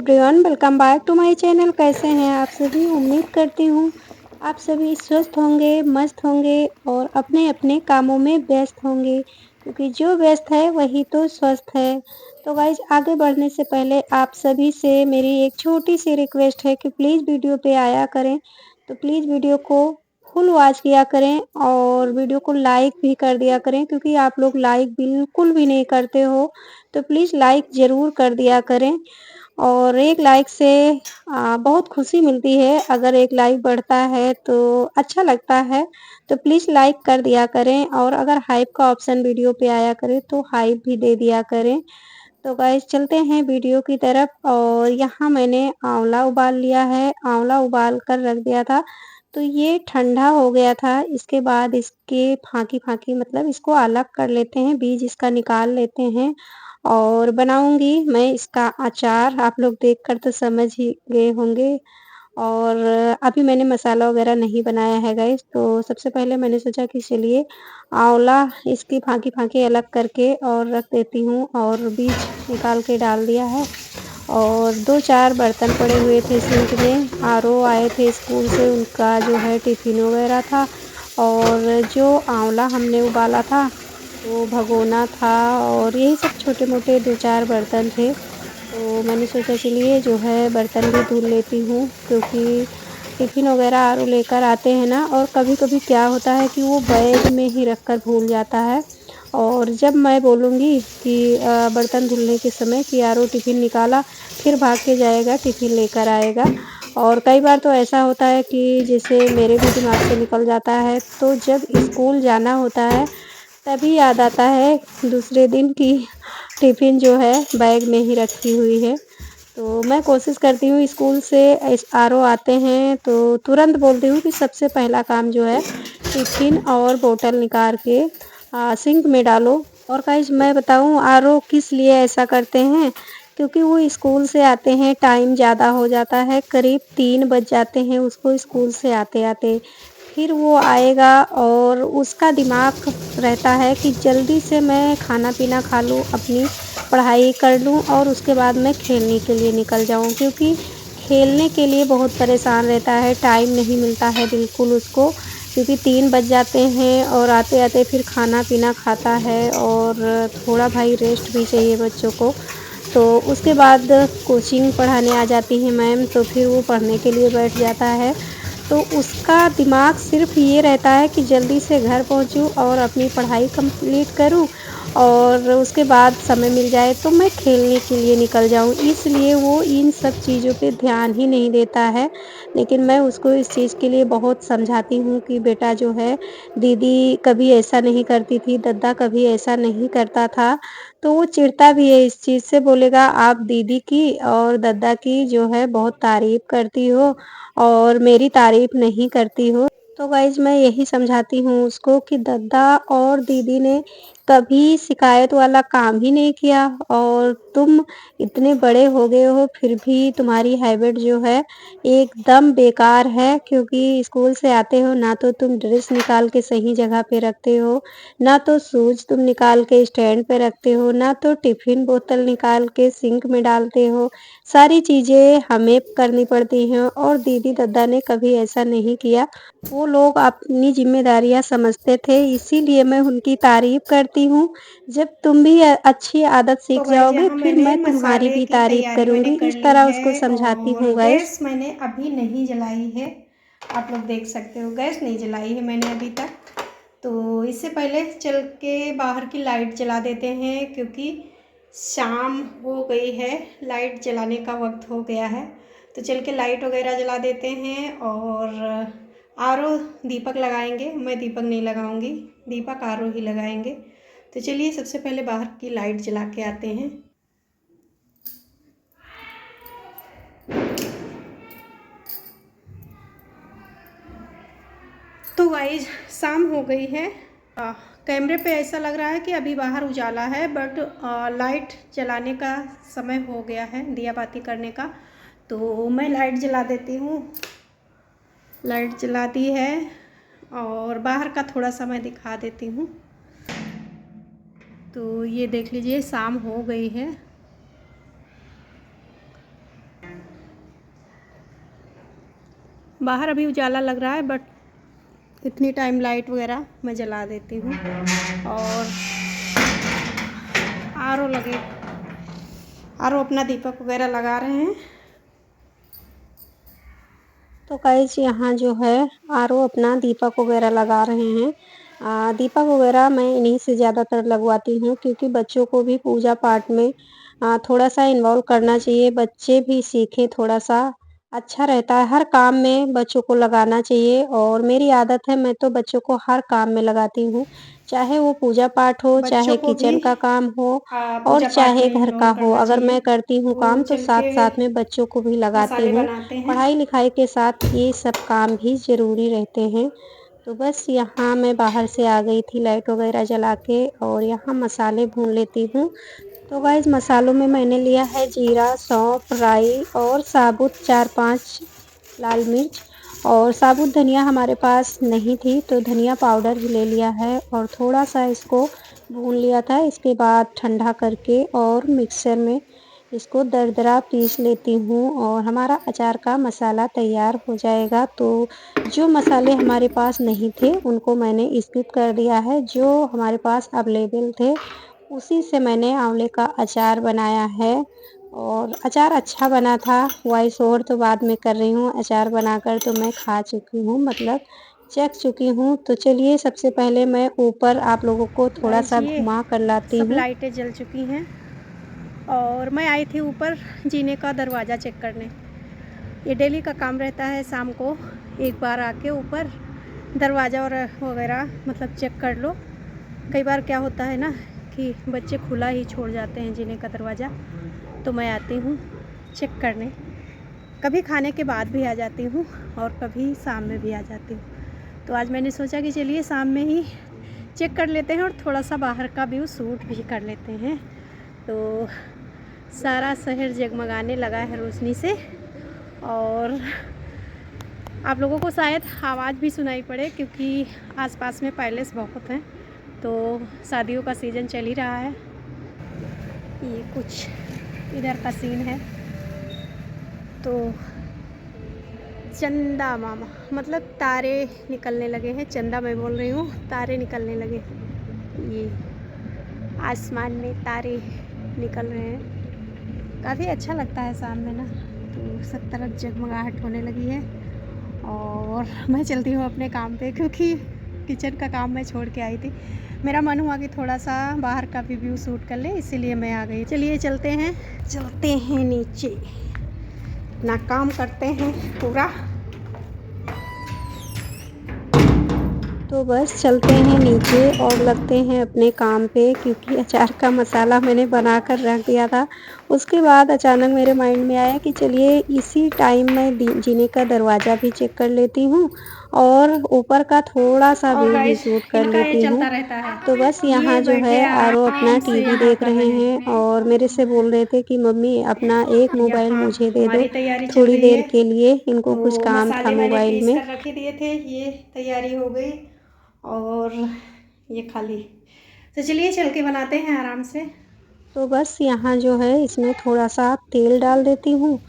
Everyone, welcome back to my channel. कैसे हैं आप सभी? उम्मीद करती हूँ आप सभी स्वस्थ होंगे, मस्त होंगे और अपने अपने कामों में व्यस्त होंगे, क्योंकि जो व्यस्त है वही तो स्वस्थ है। तो गाइज, आगे बढ़ने से पहले आप सभी से मेरी एक छोटी सी रिक्वेस्ट है कि प्लीज़ वीडियो पे आया करें। तो प्लीज़ वीडियो को फुल वॉच किया करें और वीडियो को लाइक भी कर दिया करें, क्योंकि आप लोग लाइक बिल्कुल भी नहीं करते हो। तो प्लीज़ लाइक ज़रूर कर दिया करें। और एक लाइक से बहुत खुशी मिलती है। अगर एक लाइक बढ़ता है तो अच्छा लगता है। तो प्लीज़ लाइक कर दिया करें और अगर हाइप का ऑप्शन वीडियो पे आया करे तो हाइप भी दे दिया करें। तो गाइस, चलते हैं वीडियो की तरफ। और यहाँ मैंने आंवला उबाल लिया है, आंवला उबाल कर रख दिया था। तो ये ठंडा हो गया था। इसके बाद इसके फाँकी-फाँकी मतलब इसको अलग कर लेते हैं, बीज इसका निकाल लेते हैं और बनाऊँगी मैं इसका अचार। आप लोग देखकर तो समझ ही गए होंगे। और अभी मैंने मसाला वगैरह नहीं बनाया है गाइस। तो सबसे पहले मैंने सोचा कि चलिए आंवला इसकी फाँकी-फाँकी अलग करके और रख देती हूँ और बीज निकाल के डाल दिया है। और 2-4 बर्तन पड़े हुए थे सिंक में। आरओ आए थे स्कूल से, उनका जो है टिफ़िन वगैरह था। और जो आंवला हमने उबाला था वो भगोना था और यही सब छोटे-मोटे 2-4 बर्तन थे। तो मैंने सोचा चलिए जो है बर्तन भी धुल लेती हूँ, क्योंकि टिफ़िन वगैरह आरओ लेकर आते हैं ना। और कभी-कभी क्या होता है कि वो बैग में ही रख कर भूल जाता है। और जब मैं बोलूँगी कि बर्तन धुलने के समय कि आरओ टिफ़िन निकाला, फिर भाग के जाएगा टिफ़िन लेकर आएगा। और कई बार तो ऐसा होता है कि जैसे मेरे भी दिमाग से निकल जाता है, तो जब स्कूल जाना होता है तभी याद आता है दूसरे दिन की टिफ़िन जो है बैग में ही रखी हुई है। तो मैं कोशिश करती हूँ स्कूल से आरओ आते हैं तो तुरंत बोलती हूँ कि सबसे पहला काम जो है टिफ़िन और बोतल निकाल के सिंक में डालो। और गाइस, मैं बताऊँ आरओ किस लिए ऐसा करते हैं, क्योंकि वो स्कूल से आते हैं, टाइम ज़्यादा हो जाता है, करीब 3 बज जाते हैं उसको स्कूल से आते-आते। फिर वो आएगा और उसका दिमाग रहता है कि जल्दी से मैं खाना-पीना खा लूँ, अपनी पढ़ाई कर लूँ और उसके बाद मैं खेलने के लिए निकल जाऊँ, क्योंकि खेलने के लिए बहुत परेशान रहता है, टाइम नहीं मिलता है बिल्कुल उसको, क्योंकि 3 बज जाते हैं और आते-आते फिर खाना-पीना खाता है और थोड़ा भाई रेस्ट भी चाहिए बच्चों को। तो उसके बाद कोचिंग पढ़ाने आ जाती हैं मैम, तो फिर वो पढ़ने के लिए बैठ जाता है। तो उसका दिमाग सिर्फ़ ये रहता है कि जल्दी से घर पहुँचूँ और अपनी पढ़ाई कंप्लीट करूँ और उसके बाद समय मिल जाए तो मैं खेलने के लिए निकल जाऊँ। इसलिए वो इन सब चीज़ों पे ध्यान ही नहीं देता है। लेकिन मैं उसको इस चीज़ के लिए बहुत समझाती हूँ कि बेटा जो है, दीदी कभी ऐसा नहीं करती थी, दद्दा कभी ऐसा नहीं करता था। तो वो चिढ़ता भी है इस चीज़ से, बोलेगा आप दीदी की और दद्दा की जो है बहुत तारीफ़ करती हो और मेरी तारीफ़ नहीं करती हो। तो गाइज़, मैं यही समझाती हूँ उसको कि दद्दा और दीदी ने कभी शिकायत वाला काम ही नहीं किया और तुम इतने बड़े हो गए हो फिर भी तुम्हारी हैबिट जो है एकदम बेकार है, क्योंकि स्कूल से आते हो ना तो तुम ड्रेस निकाल के सही जगह पे रखते हो, ना तो शूज़ तुम निकाल के स्टैंड पे रखते हो, ना तो टिफ़िन बोतल निकाल के सिंक में डालते हो। सारी चीज़ें हमें करनी पड़ती हैं और दीदी दद्दा ने कभी ऐसा नहीं किया। वो लोग अपनी ज़िम्मेदारियाँ समझते थे, इसीलिए मैं उनकी तारीफ़ करती हूँ। जब तुम भी अच्छी आदत तो सीख गाइस, जाओगे यहाँ फिर मैंने मैं तुम्हारी मसाले भी की तारीफ़ तैयारी मैंने करूँगी। कर इस ली तरह उसको है समझाती और हूँ गाइस। गैस मैंने अभी नहीं जलाई है। आप लोग देख सकते हो गैस नहीं जलाई है मैंने अभी तक। तो इससे पहले चल के बाहर की लाइट जला देते हैं, क्योंकि शाम हो गई है, लाइट जलाने का वक्त हो गया है। तो चल के लाइट वगैरह जला देते हैं और आरओ दीपक लगाएंगे। मैं दीपक नहीं लगाऊंगी, दीपक आरओ ही लगाएंगे। तो चलिए सबसे पहले बाहर की लाइट जला के आते हैं। तो गाइज, शाम हो गई है। कैमरे पे ऐसा लग रहा है कि अभी बाहर उजाला है, बट लाइट जलाने का समय हो गया है, दिया बाती करने का। तो मैं लाइट जला देती हूँ। लाइट जला दी है और बाहर का थोड़ा सा मैं दिखा देती हूँ। तो ये देख लीजिए शाम हो गई है। बाहर अभी उजाला लग रहा है बट इतनी टाइम लाइट वगैरह मैं जला देती हूँ। और आरओ लगे, आरओ अपना दीपक वगैरह लगा रहे हैं। तो गाइस यहाँ जो है आरओ अपना दीपक वगैरह लगा रहे हैं। दीपक वगैरह मैं इन्हीं से ज़्यादातर लगवाती हूँ क्योंकि बच्चों को भी पूजा पाठ में थोड़ा सा इन्वॉल्व करना चाहिए, बच्चे भी सीखें थोड़ा सा, अच्छा रहता है। हर काम में बच्चों को लगाना चाहिए और मेरी आदत है, मैं तो बच्चों को हर काम में लगाती हूँ, चाहे वो पूजा पाठ हो, बच्चों चाहे को भी किचन का काम हो और पूजा पाठ चाहे में घर का इन्वॉल्व हो। करना अगर चाहिए। मैं करती हूँ तो काम तो चल के साथ-साथ में बच्चों को भी लगाती मसाले हूँ। बनाते हैं। पढ़ाई-लिखाई के साथ ये सब काम भी ज़रूरी रहते हैं। तो बस यहाँ मैं बाहर से आ गई थी लाइट वगैरह जला के और यहाँ मसाले भून लेती हूँ। तो गाइस मसालों में मैंने लिया है जीरा, सौंफ, राई और साबुत 4-5 लाल मिर्च और साबुत धनिया हमारे पास नहीं थी तो धनिया पाउडर भी ले लिया है और थोड़ा-सा इसको भून लिया था। इसके बाद ठंडा करके और मिक्सर में इसको दरदरा पीस लेती हूँ और हमारा अचार का मसाला तैयार हो जाएगा। तो जो मसाले हमारे पास नहीं थे उनको मैंने स्किप कर दिया है, जो हमारे पास अवेलेबल थे उसी से मैंने आंवले का अचार बनाया है और अचार अच्छा बना था। वॉइस ओवर तो बाद में कर रही हूँ, अचार बनाकर तो मैं खा चुकी हूँ, मतलब चख चुकी हूँ। तो चलिए सबसे पहले मैं ऊपर आप लोगों को गाइस थोड़ा-सा ये घुमा कर लाती सब हूँ। लाइटें जल चुकी हैं और मैं आई थी ऊपर जीने का दरवाज़ा चेक करने। ये डेली का काम रहता है, शाम को एक बार आके ऊपर दरवाज़ा और वगैरह मतलब चेक कर लो। कई बार क्या होता है ना कि बच्चे खुला ही छोड़ जाते हैं जीने का दरवाज़ा, तो मैं आती हूँ चेक करने। कभी खाने के बाद भी आ जाती हूँ और कभी शाम में भी आ जाती हूँ। तो आज मैंने सोचा कि चलिए शाम में ही चेक कर लेते हैं और थोड़ा सा बाहर का व्यू शूट भी कर लेते हैं। तो सारा शहर जगमगाने लगा है रोशनी से और आप लोगों को शायद आवाज़ भी सुनाई पड़े क्योंकि आसपास में पैलेस बहुत हैं, तो शादियों का सीज़न चल ही रहा है। ये कुछ इधर का सीन है। तो चंदा मामा मतलब तारे निकलने लगे हैं, चंदा मैं बोल रही हूँ, तारे निकलने लगे। ये आसमान में तारे निकल रहे हैं, काफ़ी अच्छा लगता है शाम में ना। तो सब तरफ जगमगाहट होने लगी है और मैं चलती हूँ अपने काम पे क्योंकि किचन का काम मैं छोड़ के आई थी। मेरा मन हुआ कि थोड़ा सा बाहर का भी व्यू शूट कर ले, इसीलिए मैं आ गई। चलिए चलते हैं नीचे, अपना काम करते हैं पूरा। तो बस चलते हैं नीचे और लगते हैं अपने काम पे क्योंकि अचार का मसाला मैंने बनाकर रख दिया था। उसके बाद अचानक मेरे माइंड में आया कि चलिए इसी टाइम मैं जीने का दरवाज़ा भी चेक कर लेती हूँ और ऊपर का थोड़ा-सा और व्यू भी गाइस शूट कर इनका ये लेती हूँ। चलता रहता है, तो बस ये यहाँ जो है बैठे आरओ अपना आराम से टीवी यहाँ देख कर रहे रहे हैं हैं। और मेरे से बोल रहे थे कि मम्मी अपना एक मोबाइल यहाँ मुझे दे दो, हमारी तैयारी चल थोड़ी रही देर है। के लिए इनको कुछ तो काम था मसाले मैंने मोबाइल पीस में। कर रख ही दिए थे, ये तैयारी हो गई और ये खाली। तो चलिए चल के बनाते हैं आराम से। तो बस यहाँ जो है इसमें थोड़ा-सा तेल डाल देती हूँ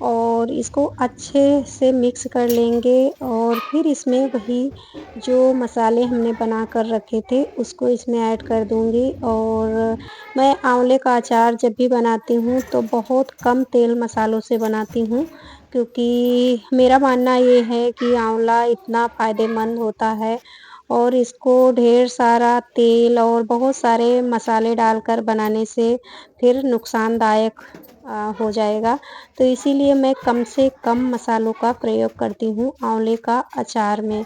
और इसको अच्छे से मिक्स कर लेंगे और फिर इसमें वही जो मसाले हमने बना कर रखे थे उसको इसमें ऐड कर दूँगी। और मैं आंवले का अचार जब भी बनाती हूँ तो बहुत कम तेल मसालों से बनाती हूँ क्योंकि मेरा मानना ये है कि आंवला इतना फ़ायदेमंद होता है और इसको ढेर सारा तेल और बहुत सारे मसाले डालकर बनाने से फिर नुकसानदायक हो जाएगा। तो इसीलिए मैं कम से कम मसालों का प्रयोग करती हूँ आंवले का अचार में।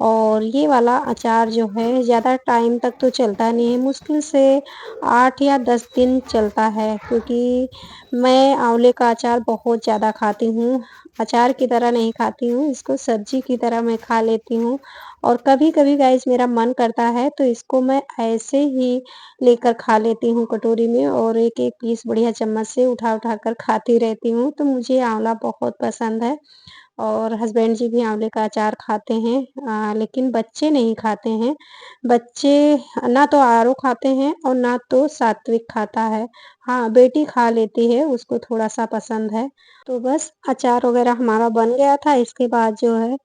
और ये वाला अचार जो है ज़्यादा टाइम तक तो चलता नहीं है, मुश्किल से 8 या 10 दिन चलता है क्योंकि मैं आंवले का अचार बहुत ज़्यादा खाती हूँ। अचार की तरह नहीं खाती हूँ, इसको सब्ज़ी की तरह मैं खा लेती हूँ और कभी-कभी गाइस मेरा मन करता है तो इसको मैं ऐसे ही लेकर खा लेती हूँ कटोरी में और एक-एक पीस बढ़िया चम्मच से उठा-उठा कर खाती रहती हूँ। तो मुझे आँवला बहुत पसंद है और हस्बैंड जी भी आँवले का अचार खाते हैं, लेकिन बच्चे नहीं खाते हैं। बच्चे ना तो आरो खाते हैं और ना तो सात्विक खाता है। हाँ, बेटी खा लेती है, उसको थोड़ा-सा पसंद है। तो बस अचार वग़ैरह हमारा बन गया था, इसके बाद जो है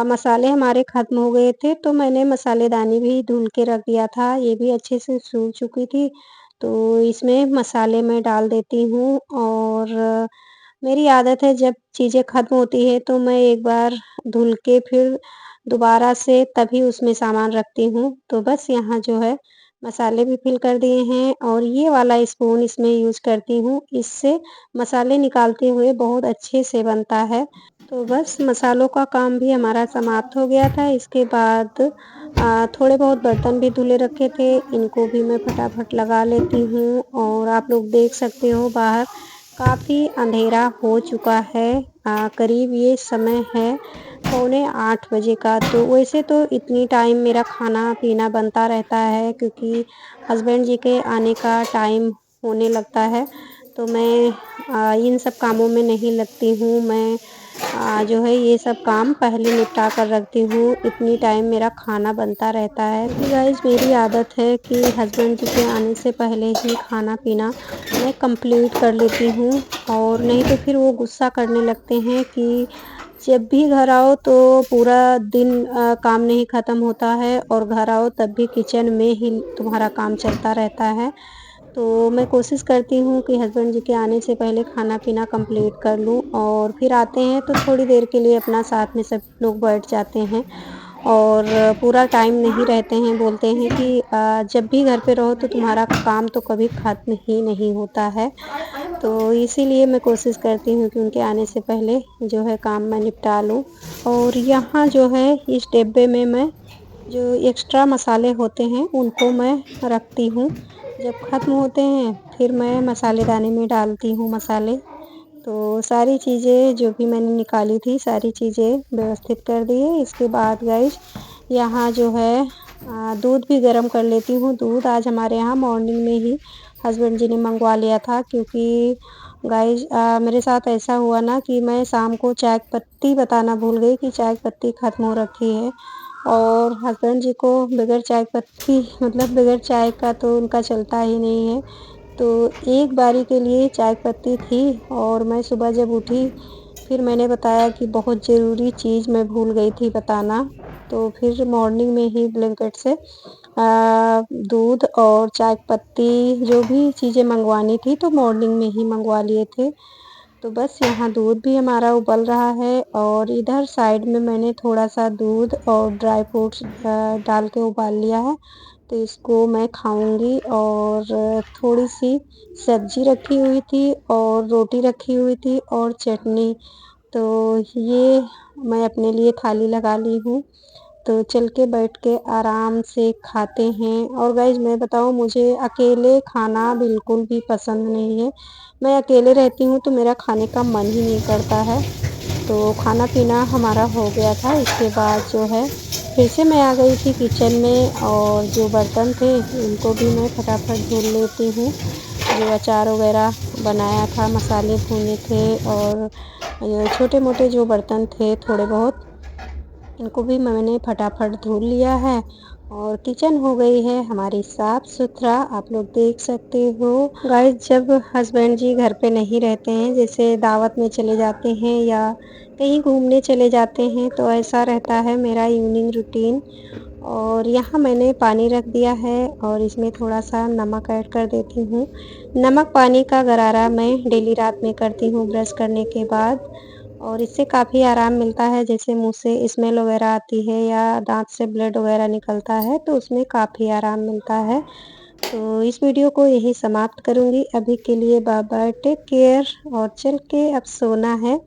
मसाले हमारे ख़त्म हो गए थे, तो मैंने मसालेदानी भी धुल के रख दिया था, ये भी अच्छे से सूख चुकी थी। तो इसमें मसाले मैं डाल देती हूँ और मेरी आदत है जब चीज़ें ख़त्म होती हैं तो मैं एक बार धुल के फिर दोबारा से तभी उसमें सामान रखती हूँ। तो बस यहाँ जो है मसाले भी फ़िल कर दिए हैं और ये वाला स्पून इसमें यूज़ करती हूँ, इससे मसाले निकालते हुए बहुत अच्छे से बनता है। तो बस मसालों का काम भी हमारा समाप्त हो गया था। इसके बाद थोड़े बहुत बर्तन भी धुले रखे थे, इनको भी मैं फटाफट लगा लेती हूँ और आप लोग देख सकते हो बाहर काफ़ी अंधेरा हो चुका है। करीब ये समय है पौने 8 बजे का। तो वैसे तो इतनी टाइम मेरा खाना-पीना बनता रहता है क्योंकि हस्बैंड जी के आने का टाइम होने लगता है, तो मैं इन सब कामों में नहीं लगती हूँ। मैं जो है ये सब काम पहले निपटा कर रखती हूँ, इतनी टाइम मेरा खाना बनता रहता है। तो गाइज़ मेरी आदत है कि हस्बैंड जी के आने से पहले ही खाना-पीना मैं कंप्लीट कर लेती हूँ और नहीं तो फिर वो गुस्सा करने लगते हैं कि जब भी घर आओ तो पूरा दिन काम नहीं ख़त्म होता है और घर आओ तब भी किचन में ही तुम्हारा काम चलता रहता है। तो मैं कोशिश करती हूँ कि हस्बैंड जी के आने से पहले खाना-पीना कंप्लीट कर लूँ और फिर आते हैं तो थोड़ी देर के लिए अपना साथ में सब लोग बैठ जाते हैं और पूरा टाइम नहीं रहते हैं। बोलते हैं कि जब भी घर पे रहो तो तुम्हारा काम तो कभी ख़त्म ही नहीं होता है। तो इसीलिए मैं कोशिश करती हूँ कि उनके आने से पहले जो है काम मैं निपटा लूँ और यहाँ जो है इस डिब्बे में मैं जो एक्स्ट्रा मसाले होते हैं उनको मैं रखती हूँ। जब ख़त्म होते हैं फिर मैं मसालेदानी में डालती हूँ मसाले। तो सारी चीज़ें जो भी मैंने निकाली थी सारी चीज़ें व्यवस्थित कर दी है। इसके बाद गाइस यहाँ जो है दूध भी गरम कर लेती हूँ। दूध आज हमारे यहाँ मॉर्निंग में ही हस्बैंड जी ने मँगवा लिया था क्योंकि गाइस मेरे साथ ऐसा हुआ ना कि मैं शाम को चाय पत्ती बताना भूल गई कि चाय पत्ती ख़त्म हो रखी है और हस्बैंड जी को बगैर चाय पत्ती मतलब बगैर चाय का तो उनका चलता ही नहीं है। तो एक बारी के लिए चाय पत्ती थी और मैं सुबह जब उठी फिर मैंने बताया कि बहुत ज़रूरी चीज़ मैं भूल गई थी बताना। तो फिर मॉर्निंग में ही ब्लिंकिट से दूध और चाय पत्ती जो भी चीज़ें मँगवानी थी तो मॉर्निंग में ही मँगवा लिए थे। तो बस यहाँ दूध भी हमारा उबल रहा है और इधर साइड में मैंने थोड़ा-सा दूध और ड्राई फ्रूट्स डाल के उबाल लिया है। तो इसको मैं खाऊँगी और थोड़ी-सी सब्ज़ी रखी हुई थी और रोटी रखी हुई थी और चटनी। तो ये मैं अपने लिए थाली लगा ली हूँ। तो चल के बैठ के आराम से खाते हैं और गाइज़ मैं बताऊँ मुझे अकेले खाना बिल्कुल भी पसंद नहीं है। मैं अकेले रहती हूँ तो मेरा खाने का मन ही नहीं करता है। तो खाना-पीना हमारा हो गया था, इसके बाद जो है फिर से मैं आ गई थी किचन में और जो बर्तन थे उनको भी मैं फटाफट धुल लेती हूँ। जो अचार वग़ैरह बनाया था, मसाले भुने थे और छोटे-मोटे जो बर्तन थे थोड़े बहुत इनको भी मैंने फटाफट धुल लिया है और किचन हो गई है हमारी साफ़-सुथरा, आप लोग देख सकते हो। गाइस जब हस्बैंड जी घर पे नहीं रहते हैं, जैसे दावत में चले जाते हैं या कहीं घूमने चले जाते हैं, तो ऐसा रहता है मेरा इवनिंग रूटीन। और यहाँ मैंने पानी रख दिया है और इसमें थोड़ा-सा नमक ऐड कर देती हूँ। नमक पानी का गरारा मैं डेली रात में करती हूँ ब्रश करने के बाद और इससे काफ़ी आराम मिलता है, जैसे मुँह से स्मेल वग़ैरह आती है या दाँत से ब्लड वग़ैरह निकलता है, तो उसमें काफ़ी आराम मिलता है। तो इस वीडियो को यहीं समाप्त करूँगी। अभी के लिए बाय-बाय, टेक केयर और चल के अब सोना है।